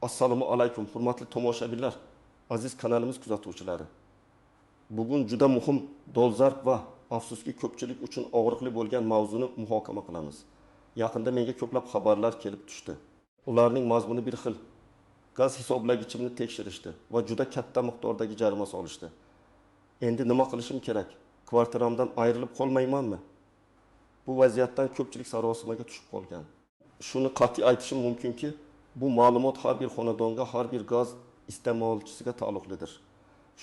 Assalomu alaykum, hurmatli tomoshabinlar, aziz kanalimiz kuzatuvchilari. Bugun juda muhim, dolzarb va afsuski ko'pchilik uchun og'riqli bo'lgan mavzuni muhokama qilamiz. Yaqinda menga ko'plab xabarlar kelib tushdi. Ularning mazmuni bir xil. Gaz hisoblagichimni tekshirishdi va juda katta miqdordagi jarima solishdi. Endi nima qilishim kerak? Kvartiramdan ayrilib qolmaymanmi? Bu vaziyatdan ko'pchilik sarosimaga tushib qolgan. Shuni qat'iy aytishim mumkinki, bu ma'lumot har bir xonadonga, har bir gaz iste'molchisiga taalluqlidir.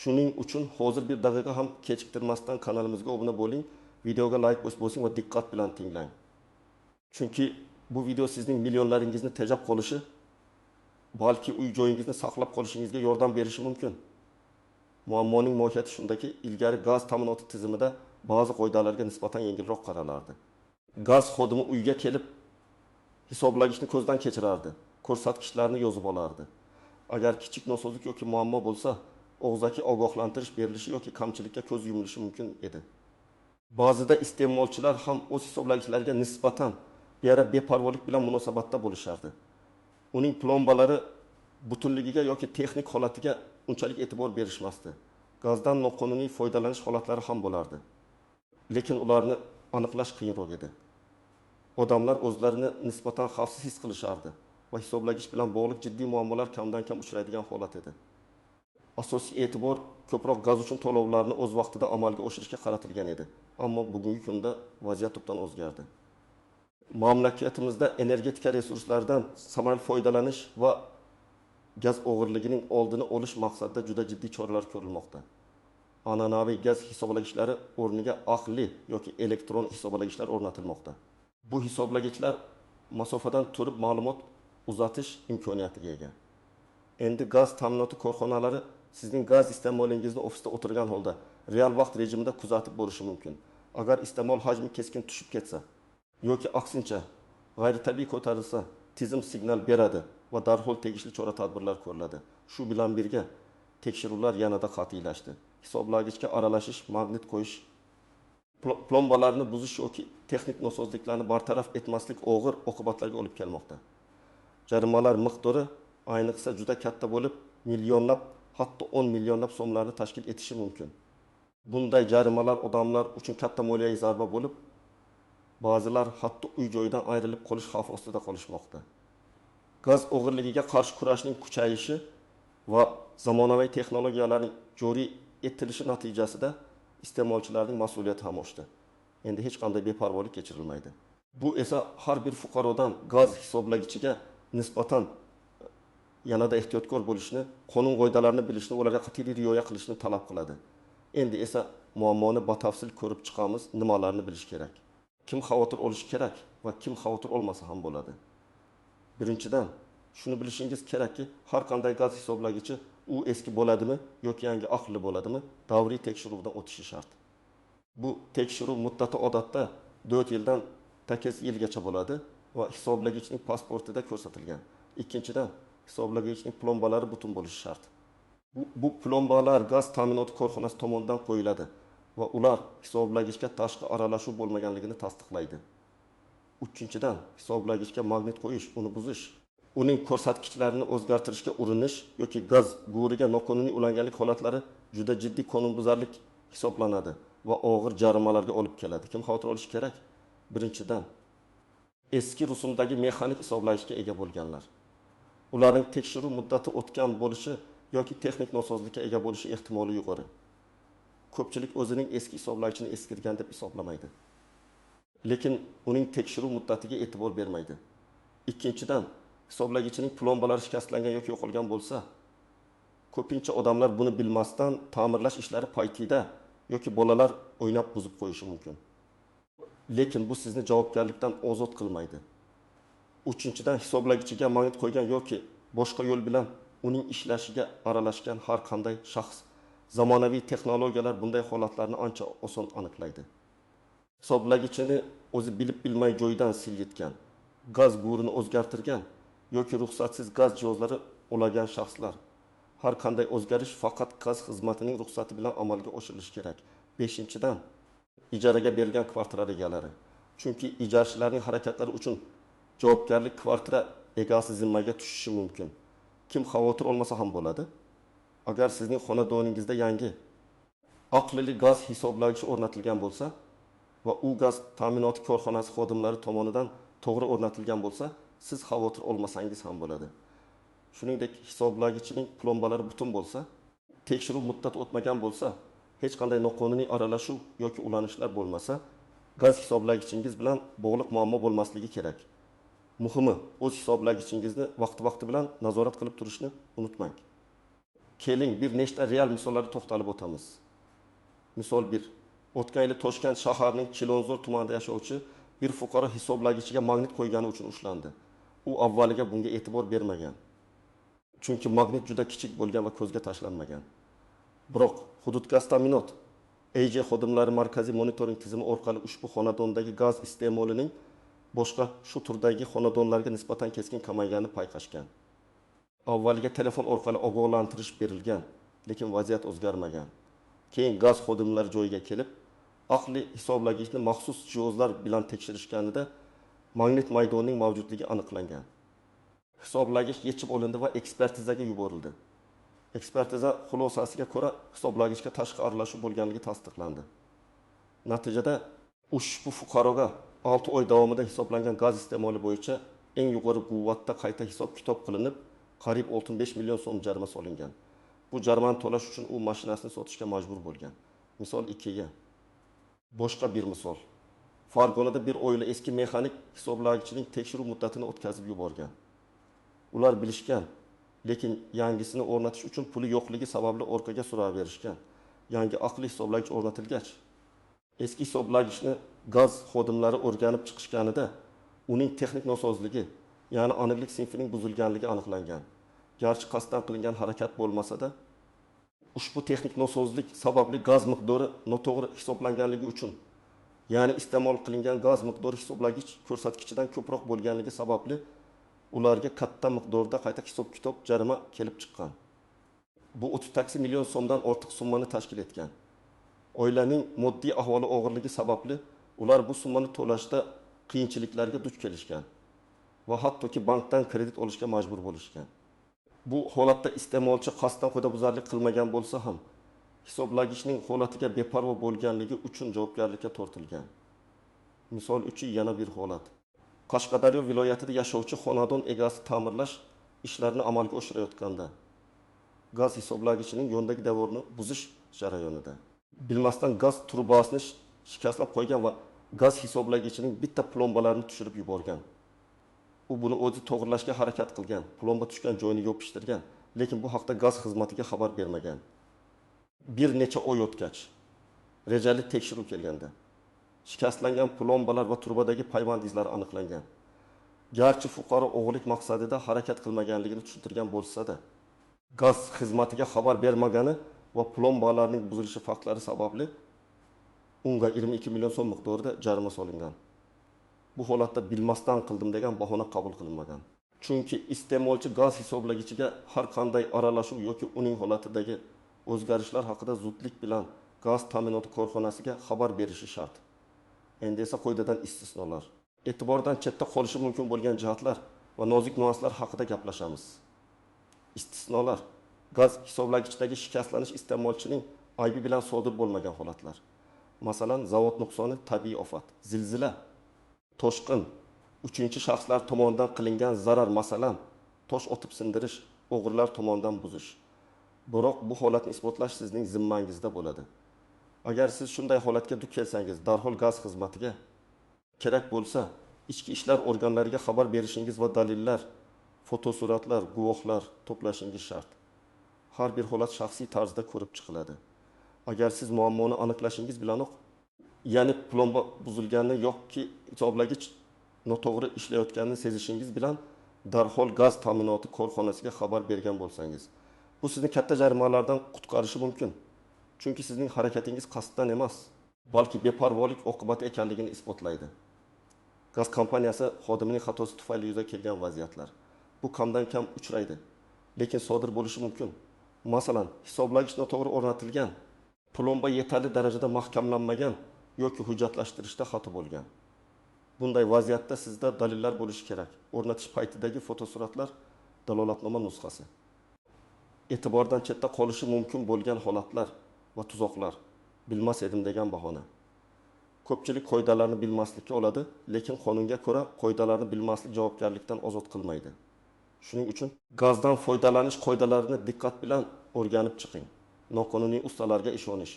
Shuning uchun hozir bir daqiqa ham kechiktirmasdan kanalimizga obuna bo'ling, videoga like bosing va diqqat bilan tinglang. Chunki bu video sizning millionlaringizni tejab qolishi, balki uy joyingizni saqlab qolishingizga yordam berishi mumkin. Muammoning mohiyati shundaki, ilgari gaz ta'minoti tizimida ba'zi qoidalarga nisbatan yengilroq qaralardi. Gaz xodimi uyga kelib hisoblagichni ko'zdan kechirardi, ko'rsatkichlarni yozib olardi. Agar kichik nosozlik yoki muammo bo'lsa, og'zaki ogohlantirish berilishi yoki kamchilikka ko'z yumilishi mumkin edi. Ba'zida iste'molchilar ham o'z hisoblagichlariga nisbatan beparvolik bilan munosabatda bo'lishardi. Uning plombalari butunligiga yoki texnik holatiga unchalik e'tibor berishmasdi. Gazdan noqonuniy foydalanish holatlari ham bo'lardi. Lekin ularni aniqlash qiyinroq edi. Odamlar o'zlarini nisbatan xavfsiz his qilishardi va hisoblagich bilan bog'liq jiddiy muammolar kamdan kam uchraydigan holat edi. Asosiy e'tibor ko'proq gaz uchun to'lovlarni o'z vaqtida amalga oshirishga qaratilgan edi. Ammo bugungi kunda vaziyat tubdan o'zgardi. Mamlakatimizda energetika resurslaridan samarali foydalanish va gaz o'g'irligining oldini olish maqsadida juda jiddiy choralar ko'rilmoqda. An'anaviy gaz hisoblagichlari o'rniga aqlli yoki elektron hisoblagichlar o'rnatilmoqda. Bu hisoblagichlar masofadan turib ma'lumot uzatish imkoniyatiga ega. Endi gaz ta'minoti korxonalari sizning gaz iste'molingizni ofisda o'tirgan holda real vaqt rejimida kuzatib bo'lishi mumkin. Agar iste'mol hajmi keskin tushib ketsa yoki aksincha g'ayritabiiy ko'tarilsa, tizim signal beradi va darhol tegishli chora-tadbirlar ko'riladi. Shu bilan birga tekshiruvlar yanada qat'iylashdi. Hisoblagichga aralashish, magnit qo'yish, plombalarni buzish yoki texnik nosozliklarni bartaraf etmaslik og'ir oqibatlarga olib kelmoqda. Jarimalar miqdori ayniqsa juda katta bo'lib, millionlab, hatto 10 millionlab so'mlarni tashkil etishi mumkin. Bunday jarimalar odamlar uchun katta moliyaviy zarba bo'lib, ba'zilar hatto uy joyidan ayrilib qolish xavfi ostida qolishmoqda. Gaz o'g'irligiga qarshi kurashning kuchayishi va zamonaviy texnologiyalarning joriy etilishi natijasida iste'molchilarning mas'uliyati ham oshdi. Endi hech qanday beparvolik kechirilmaydi. Bu esa har bir fuqarodan gaz hisoblagichiga nisbatan yanada ehtiyotkor bo'lishni, qonun qoidalarini bilishni, ularga qat'iy rioya qilishni talab qiladi. Endi esa muammoni batafsil ko'rib chiqamiz, nimalarni bilish kerak. Kim xavotir olishi kerak va kim xavotir olmasa ham bo'ladi. Birinchidan, shuni bilishingiz kerakki, har qanday gaz hisoblagichi u eski bo'ladimi yoki yangi aqlli bo'ladimi, davriy tekshiruvdan o'tishi shart. Bu tekshiruv muddati odatda 4 yildan 8 yilgacha bo'ladi va hisoblagichning pasportida ko'rsatilgan. Ikkinchidan, hisoblagichning plombalari butun bo'lishi shart. Bu plombalar gaz ta'minoti korxonasi tomonidan qo'yiladi va ular hisoblagichga tashqi aralashuv bo'lmaganligini tasdiqlaydi. Uchinchidan, hisoblagichga magnit qo'yish, uni buzish, uning ko'rsatkichlarini o'zgartirishga urinish yoki gaz g'uriga noqonuniy ulanganlik holatlari juda jiddiy qonunbuzarlik hisoblanadi va og'ir jarimalarga olib keladi. Kim xavotir olishi kerak? Birinchidan, eski rusumdagi mexanik hisoblagichga ega bo'lganlar. Ularning tekshiruv muddati o'tgan bo'lishi yoki texnik nosozlikka ega bo'lishi ehtimoli yuqori. Ko'pchilik o'zining eski hisoblagichini eskirgan deb hisoblamaydi. Lekin uning tekshiruv muddatiga e'tibor bermaydi. Ikkinchidan, hisoblagichining plombalari shikastlangan yoki yo'qolgan bo'lsa, ko'pincha odamlar buni bilmasdan ta'mirlash ishlari paytida yoki bolalar o'ynab buzib qo'yishi mumkin. Lekin bu sizni javobgarlikdan ozod qilmaydi. Uchinchidan, hisoblagichiga magnit qo'ygan yoki boshqa yo'l bilan uning ishlashiga aralashgan har qanday shaxs, zamonaviy texnologiyalar bunday holatlarni ancha oson aniqlaydi. Hisoblagichini o'zi bilib bilmay joyidan siljitgan, gaz g'urini o'zgartirgan yoki ruxsatsiz gaz jihozlari ulagan shaxslar. Har qanday o'zgarish faqat gaz xizmatining ruxsati bilan amalga oshirilishi kerak. 5-dan, ijaraga berilgan kvartira egalari. Chunki ijarchilarning harakatlari uchun javobgarlik kvartira egasi zimmaga tushishi mumkin. kim xavotir olmasa ham bo'ladi. Agar sizning xonadoningizda yangi aqlli gaz hisoblagich o'rnatilgan bo'lsa va u gaz ta'minoti korxonasi xodimlari tomonidan to'g'ri o'rnatilgan bo'lsa, siz xavotir olmasangiz ham bo'ladi. Shuningdek, hisoblagichning plombalari butun bo'lsa, tekshiruv muddati o'tmagan bo'lsa, hech qanday noqonuniy aralashuv yoki ulanishlar bo'lmasa, gaz hisoblagichingiz bilan bog'liq muammo bo'lmasligi kerak. Muhimi, o'z hisoblagichingizni vaqti bilan nazorat qilib turishni unutmang. Keling, bir nechta real misollarga to'xtalib o'tamiz. Misol 1. O'tgan yili Toshkent shaharining Chilonzor tumanida yashovchi bir fuqaro hisoblagichiga magnit qo'ygani uchun ushlandi. U avvaliga bunga e'tibor bermagan. Chunki magnit juda kichik bo'lgan va ko'zga tashlanmagan. Biroq hudud gaz ta'minot AJ xodimlari markaziy monitoring tizimi orqali ushbu xonadondagi gaz iste'molining boshqa shu turdagi xonadonlarga nisbatan keskin kamayganini payqashgan. Avvaliga telefon orqali ogohlantirish berilgan, lekin vaziyat o'zgarmagan. Keyin gaz xodimlari joyiga kelib, aqlli hisoblagichni maxsus jihozlar bilan tekshirishganida magnit maydonining mavjudligi aniqlangan. Hisoblagich yechib olindi va ekspertizaga yuborildi. Ekspertiza xulosasiga ko'ra hisoblagichga tashqi aralashuv bo'lganligi tasdiqlandi. Natijada ushbu fuqaroga 6 oy davomida hisoblangan gaz iste'moli bo'yicha eng yuqori quvvatda qayta hisob-kitob qilinib, qariyb 65 million so'm jarima solingan. Bu jarimani to'lash uchun u mashinasini sotishga majbur bo'lgan. Misol 2 ga. Boshqa bir misol. Farg'onada bir oila eski mexanik hisoblagichning tekshiruv muddatini o'tkazib yuborgan. Ular bilishgan, lekin yangisini o'rnatish uchun puli yo'qligi sababli orqaga suraverishgan. Yangi aqlli hisoblagich o'rnatilgach, eski hisoblagichni gaz xodimlari o'rganib chiqishganida uning texnik nosozligi, ya'ni aniqlik sinfining buzilganligi aniqlangan. Garchi qasddan qilingan harakat bo'lmasa-da, ushbu texnik nosozlik sababli gaz miqdori noto'g'ri hisoblanganligi uchun, ya'ni iste'mol qilingan gaz miqdori hisoblagich ko'rsatkichidan ko'proq bo'lganligi sababli ularga katta miqdorda qayta hisob-kitob jarima kelib chiqqan. Bu 38 million so'mdan ortiq summani tashkil etgan. Oilaning moddiy ahvoli og'irligi sababli ular bu summani to'lashda qiyinchiliklarga duch kelishgan va hattoki bankdan kredit olishga majbur bo'lishgan. Bu holatda iste'molchi qasddan qoidabuzarlik qilmagan bo'lsa ham, hisoblagichning holatiga beparvo bo'lganligi uchun javobgarlikka tortilgan. Misol uchun yana bir holat. Qashqadaryo viloyatida yashovchi xonadon egasi ta'mirlash ishlarini amalga oshirayotganda gaz hisoblagichining yondagi devorni buzish jarayonida bilmasdan gaz turbasini shikastlab qo'ygan va gaz hisoblagichining bitta plombalarini tushirib yuborgan. U buni o'zi to'g'rilashga harakat qilgan, plomba tushgan joyini yopishtirgan, lekin bu haqda gaz xizmatiga xabar bermagan. Bir necha oy o'tgach, rejali tekshiruv kelganda shikastlangan plombalar va turbadagi payvand izlari aniqlangan. Garchi fuqaro o'g'irlik maqsadida harakat qilmaganligini tushuntirgan bo'lsa-da, gaz xizmatiga xabar bermagani va plombalarning buzilishi faktlari sababli unga 22 million so'm miqdorida jarima solingan. Bu holatda bilmasdan qildim degan bahona qabul qilinmagan. Chunki iste'molchi gaz hisoblagichiga har qanday aralashuv yoki uning holatidagi o'zgarishlar haqida zudlik bilan gaz ta'minoti korxonasiga xabar berishi shart. Endi esa qoidadan istisnolar. E'tibordan chetda qolishi mumkin bo'lgan jihatlar va nozik nuanslar haqida gaplashamiz. Istisnolar: gaz hisoblagichdagi shikastlanish iste'molchining aybi bilan sodir bo'lmagan holatlar. Masalan, zavod nuqsoni, tabiiy ofat, zilzila, toshqin, uchinchi shaxslar tomonidan qilingan zarar, masalan, tosh otib sindirish, o'g'rilar tomonidan buzish. Biroq bu holatni isbotlash sizning zimmangizda bo'ladi. Agar siz shunday holatga duch kelsangiz, darhol gaz xizmatiga, kerak bo'lsa, ichki ishlar organlariga xabar berishingiz va dalillar, fotosuratlar, guvohlar to'plashingiz shart. Har bir holat shaxsiy tarzda ko'rib chiqiladi. Agar siz muammoni aniqlashingiz bilanoq, ya'ni plomba buzilgani yoki hisoblagich noto'g'ri ishlayotganini sezishingiz bilan darhol gaz ta'minoti korxonasiga xabar bergan bo'lsangiz, bu sizni katta jarimalardan qutqarishi mumkin. Chunki sizning harakatingiz qasddan emas, balki beparvolik oqibati ekanligini isbotlaydi. Gaz kompaniyasi xodimining xatosi tufayli yuzaga kelgan vaziyatlar. Bu kamdan kam uchraydi, lekin sodir bo'lishi mumkin. Masalan, hisoblagich noto'g'ri o'rnatilgan, plomba yetarli darajada mahkamlanmagan yoki hujjatlashtirishda xato bo'lgan. Bunday vaziyatda sizda dalillar bo'lishi kerak. O'rnatish paytidagi fotosuratlar dalolatnoma nusxasi. E'tibordan chetda qolishi mumkin bo'lgan holatlar va tuzoqlar bilmas edim degan bahona. Ko'pchilik qoidalarni bilmaslikka oladi, lekin qonunga ko'ra qoidalarni bilmaslik javobgarlikdan ozod qilmaydi. Shuning uchun gazdan foydalanish qoidalarini diqqat bilan o'rganib chiqing. Noqonuniy ustalarga ishonish.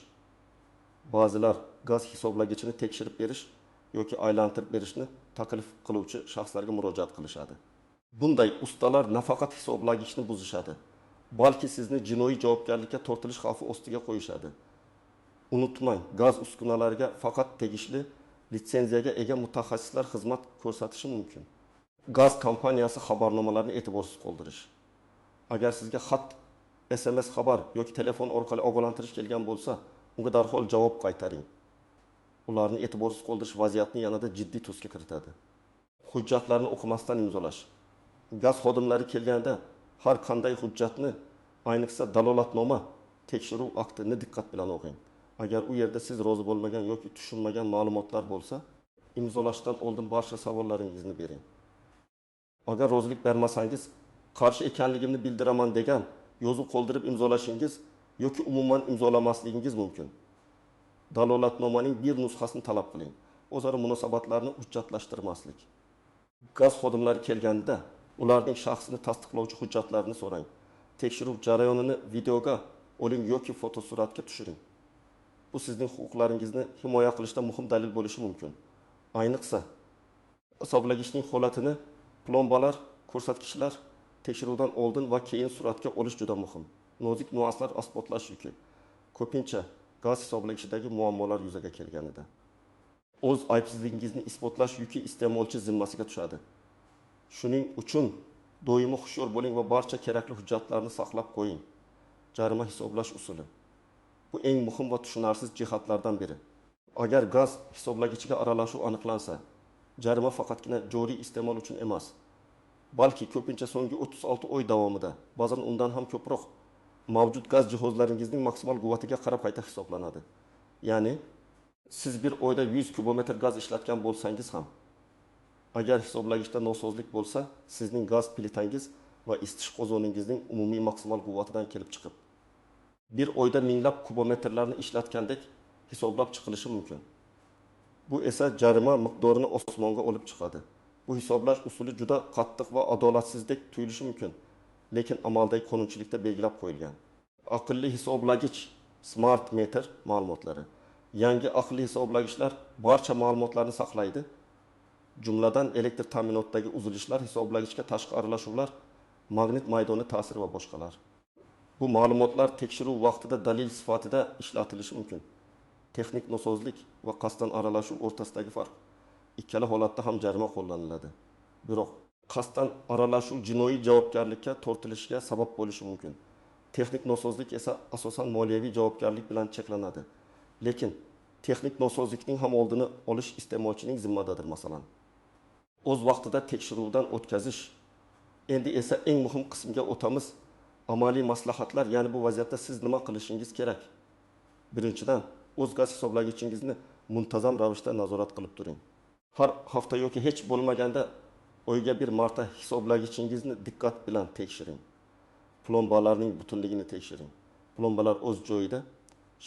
Ba'zilar gaz hisoblagichini tekshirib berish yoki aylantirib berishni taklif qiluvchi shaxslarga murojaat qilishadi. Bunday ustalar nafaqat hisoblagichni buzishadi, balki sizni jinoiy javobgarlikka tortilish xavfi ostiga qo'yishadi. Unutmang, gaz uskunalariga faqat tegishli litsenziyaga ega mutaxassislar xizmat ko'rsatishi mumkin. Gaz kompaniyasi xabarnomalarini e'tiborsiz qoldirish. Agar sizga xat, SMS xabar yoki telefon orqali ogohlantirish kelgan bo'lsa, unga darhol javob qaytaring. Ularni e'tiborsiz qoldirish vaziyatni yanada jiddiy tusga kiritadi. Hujjatlarni o'qimasdan imzolash. Gaz xodimlari kelganda har qanday hujjatni, ayniqsa dalolatnoma, tekshiruv aktini diqqat bilan o'qing. Agar u yerda siz rozi bo'lmagan yoki tushunmagan ma'lumotlar bo'lsa, imzolashdan oldin barcha savollaringizni bering. Agar rozilik bermasangiz, qarshi ekanligimni bildiraman degan yozuv qoldirib imzolashingiz yoki umuman imzolamasligingiz mumkin. Dalolatnomaning bir nusxasini talab qiling. O'zaro munosabatlarni hujjatlashtirmaslik. Gaz xodimlari kelganda ularning shaxsini tasdiqlovchi hujjatlarini so'rang. Tekshiruv jarayonini videoga oling yoki fotosuratga tushiring. Bu sizning huquqlaringizni himoya qilishda muhim dalil bo'lishi mumkin. Ayniqsa, hisoblagichning holatini, plombalar, ko'rsatkichlar tekshiruvdan oldin va keyin suratga olish juda muhim. Nozik nuanslar asbotlash yuki. Ko'pincha gaz hisoblagichidagi muammolar yuzaga kelganida o'z aybsizligingizni isbotlash yuki iste'molchi zimmasiga tushadi. Shuning uchun doimo hushyor bo'ling va barcha kerakli hujjatlarni saqlab qo'ying. Jarima hisoblash usuli. Bu eng muhim va tushunarsiz jihatlardan biri. Agar gaz hisoblagichiga aralashuv aniqlansa, jarima faqatgina joriy iste'mol uchun emas, balki ko'pincha so'nggi 36 oy davomida, ba'zan undan ham ko'proq mavjud gaz jihozlaringizning maksimal quvvatiga qarab qayta hisoblanadi. Ya'ni siz bir oyda 100 kubometr gaz ishlatgan bo'lsangiz ham, agar hisoblagichda nosozlik bo'lsa, sizning gaz plitangiz va isitish qozoningizning umumiy maksimal quvvatidan kelib chiqib, bir oyda minglab kubometrlarni ishlatgandek hisoblab chiqilishi mumkin. Bu esa jarima miqdorini osmonga olib chiqadi. Bu hisoblash usuli juda qattiq va adolatsizlik tuyulishi mumkin, lekin amaldagi qonunchilikda belgilab qo'yilgan. Aqlli hisoblagich Smart Meter ma'lumotlari. Yangi aqlli hisoblagichlar barcha ma'lumotlarni saqlaydi. Jumladan elektr ta'minotidagi uzilishlar, hisoblagichga tashqi aralashuvlar, magnit maydoni ta'siri va boshqalar. Bu ma'lumotlar tekshiruv vaqtida dalil sifatida ishlatilishi mumkin. Texnik nosozlik va qasddan aralashuv o'rtasidagi farq. Ikkala holatda ham jarima qo'llaniladi. Biroq qasddan aralashuv jinoiy javobgarlikka tortilishiga sabab bo'lishi mumkin. Texnik nosozlik esa asosan moliyaviy javobgarlik bilan cheklanadi. Lekin texnik nosozlikning ham oldini olish iste'molchining zimmadadir masalan. O'z vaqtida tekshiruvdan o'tkazish. Endi esa eng muhim qismga o'tamiz. Amaliy maslahatlar, ya'ni bu vaziyatda siz nima qilishingiz kerak? Birinchidan, o'z gaz hisoblagichingizni muntazam ravishda nazorat qilib turing. Har hafta yoki hech bo'lmaganda oyga bir marta hisoblagichingizni diqqat bilan tekshiring. Plombalarning butunligini tekshiring. Plombalar o'z joyida,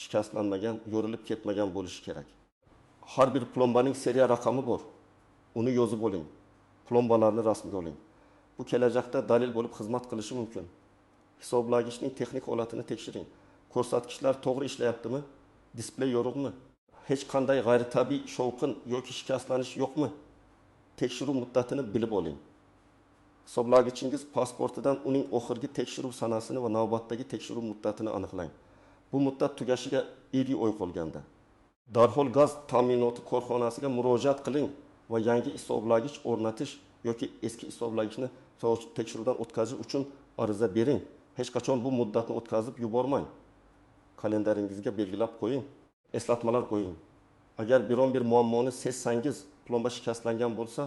shikastlanmagan, yo'rilib ketmagan bo'lishi kerak. Har bir plombaning seriya raqami bor. Uni yozib oling. Plombalarni rasmga oling. Bu kelajakda dalil bo'lib xizmat qilishi mumkin. Hisoblagichning texnik holatini tekshiring. Ko'rsatkichlar to'g'ri ishlayaptimi? Displey yorug'mi? Hech qanday g'ayritabiiy shovqin yoki shikastlanish yo'qmi? Tekshiruv muddatini bilib oling. Hisoblagichingiz pasportidan uning oxirgi tekshiruv sanasini va navbatdagi tekshiruv muddatini aniqlang. Bu muddat tugashiga 7 oy qolganda darhol gaz ta'minoti korxonasiga murojaat qiling va yangi hisoblagich o'rnatish yoki eski hisoblagichni tekshiruvdan o'tkazish uchun ariza bering. Hech qachon bu muddatni o'tkazib yubormang. Kalendaringizga belgilab qo'ying. Eslatmalar qo'ying. Agar biron bir muammoni sezsangiz, plomba shikastlangan bo'lsa,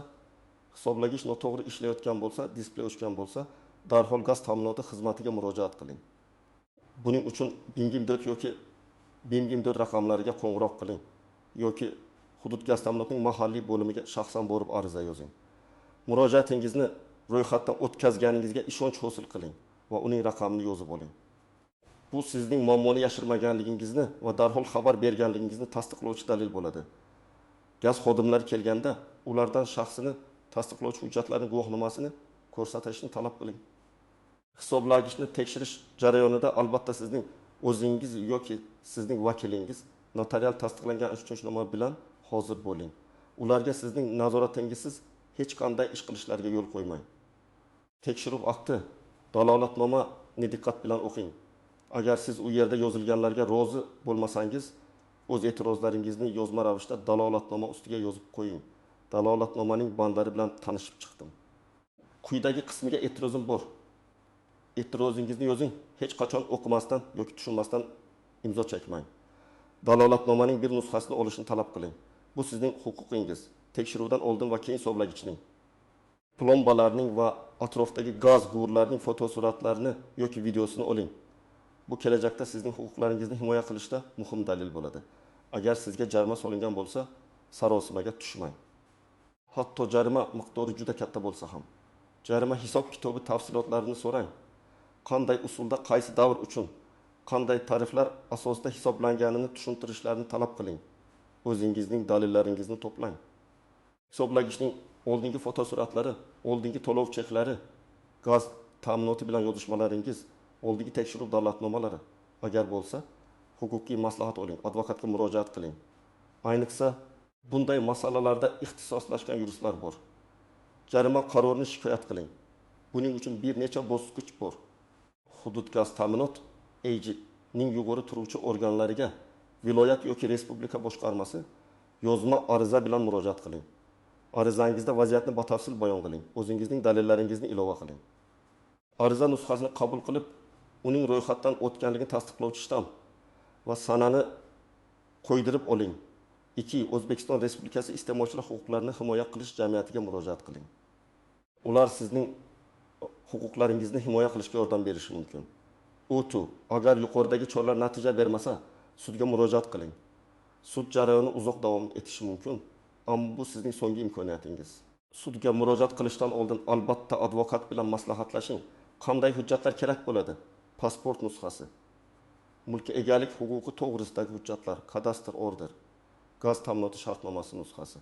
hisoblagich noto'g'ri ishlayotgan bo'lsa, displey o'chgan bo'lsa, darhol gaz ta'minoti xizmatiga murojaat qiling. Buning uchun 1024 yoki 1024 raqamlariga qo'ng'iroq qiling yoki hudud gaz ta'minotining mahalliy bo'limiga shaxsan borib ariza yozing. Murojaatingizni ro'yxatdan o'tkazganingizga ishonch hosil qiling va uning raqamini yozib oling. Bu sizning muammoni yashirmaganligingizni va darhol xabar berganligingizni tasdiqlovchi dalil bo'ladi. Gaz xodimlari kelganda ulardan shaxsini tasdiqlovchi hujjatlarning guvohnomasini ko'rsatishni talab qiling. Hisoblagichni tekshirish jarayonida albatta sizning o'zingiz yoki sizning vakilingiz notarial tasdiqlangan ishonchnomasi bilan hozir bo'ling. Ularga sizning nazoratingizsiz hech qanday ish qilishlariga yo'l qo'ymang. Tekshiruv akti, dalolatnomani diqqat bilan o'qing. Agar siz u yerda yozilganlarga rozi bo'lmasangiz, o'z e'tirozlaringizni yozma ravishda dalolatnoma ustiga yozib qo'ying. Dalolatnomaning bandlari bilan tanishib chiqdim. Quyidagi qismiga e'tirozim bor. E'tirozingizni yozing. Hech qachon o'qimasdan yoki tushunmasdan imzo chekmang. Dalolatnomaning bir nusxasini olishni talab qiling. Bu sizning huquqingiz. Tekshiruvdan oldin va keyin hisoblagichning plombalarning va atrofdagi gaz quvurlarining fotosuratlarini yoki videosini oling. Bu kelajakda sizning huquqlaringizni himoya qilishda muhim dalil bo'ladi. Agar sizga jarima solingan bo'lsa, sarosimaga tushmang. Hatto jarima miqdori juda katta bo'lsa ham. Jarima hisob kitobi tafsilotlarini so'rang. Qanday usulda qaysi davr uchun, qanday tariflar asosida hisoblanganini tushuntirishlarini talab qiling. O'zingizning dalillaringizni to'plang. Hisoblagichning oldingi fotosuratlari, oldingi to'lov cheklari, gaz ta'minoti bilan yozishmalaringiz, oldingi tekshiruv dalolatnomalari agar bo'lsa, huquqiy maslahat oling, advokatga murojaat qiling. Ayniqsa, bunday masalalarda ixtisoslashgan yuristlar bor. Jarima qarorini shikoyat qiling. Buning uchun bir necha bosqich bor. Hudud gaz ta'minot ning yuqori turuvchi organlariga, viloyat yoki respublika boshqarmasi yozma ariza bilan murojaat qiling. Arizangizda vaziyatni batafsil bayon qiling. O'zingizning dalillaringizni ilova qiling. Ariza nusxasini qabul qilib, uning ro'yxatdan o'tganligini tasdiqlovchi shtamp va sanani qo'ydirib oling. 2. O'zbekiston Respublikasi iste'molchilar huquqlarini himoya qilish jamiyatiga murojaat qiling. Ular sizning huquqlaringizni himoya qilishga yordam berishi mumkin. 2. Agar yuqoridagi choralar natija bermasa, sudga murojaat qiling. Sud jarayoni uzoq davom etishi mumkin, ammo bu sizning so'nggi imkoniyatingiz. Sudga murojaat qilishdan oldin albatta advokat bilan maslahatlashing. Qanday hujjatlar kerak bo'ladi? Pasport nusxasi, mulkka egalik huquqi to'g'risidagi hujjatlar, kadastr order, gaz ta'minoti shartnomasi nusxasi,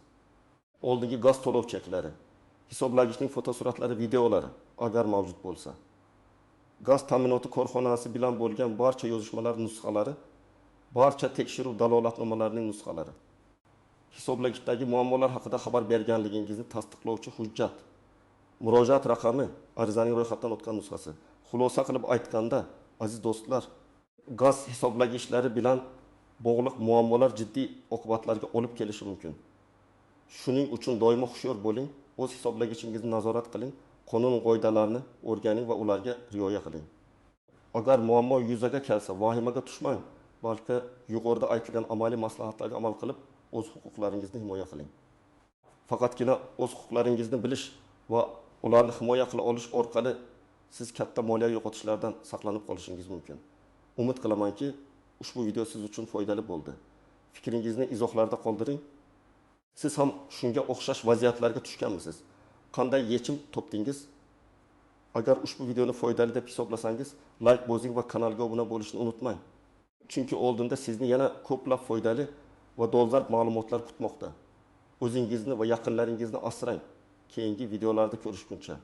oldingi gaz to'lov cheklari, hisoblagichning fotosuratlari, videolari agar mavjud bo'lsa, gaz ta'minoti korxonasi bilan bo'lgan barcha yozishmalar nusxalari, barcha tekshiruv dalolatnomalarining nusxalari, hisoblagichdagi muammolar haqida xabar berganligingizni tasdiqlovchi hujjat, murojaat raqami, arizaning ro'yxatdan o'tgan nusxasi. Xulosa qilib aytganda, aziz do'stlar, gaz hisoblagichlari bilan bog'liq muammolar jiddiy oqibatlarga olib kelishi mumkin. Shuning uchun doimo hushyor bo'ling, o'z hisoblagichingizni nazorat qiling, qonun qoidalarini o'rganing va ularga rioya qiling. Agar muammo yuzaga kelsa, vahimaga tushmang, balki yuqorida aytilgan amaliy maslahatlarga amal qilib, o'z huquqlaringizni himoya qiling. Faqatgina o'z huquqlaringizni bilish va ularni himoya qila olish orqali siz katta moliyaviy yo'qotishlardan saqlanib qolishingiz mumkin. Umid qilamanki, ushbu video siz uchun foydali bo'ldi. Fikringizni izohlarda qoldiring. Siz ham shunga o'xshash vaziyatlarga tushganmisiz? Qanday yechim topdingiz? Agar ushbu videoni foydali deb hisoblasangiz, like bosing va kanalga obuna bo'lishni unutmang. Chunki oldinda sizni yana ko'plab foydali va dolzarb ma'lumotlar kutmoqda. O'zingizni va yaqinlaringizni asrang. Keyingi videolarda ko'rishguncha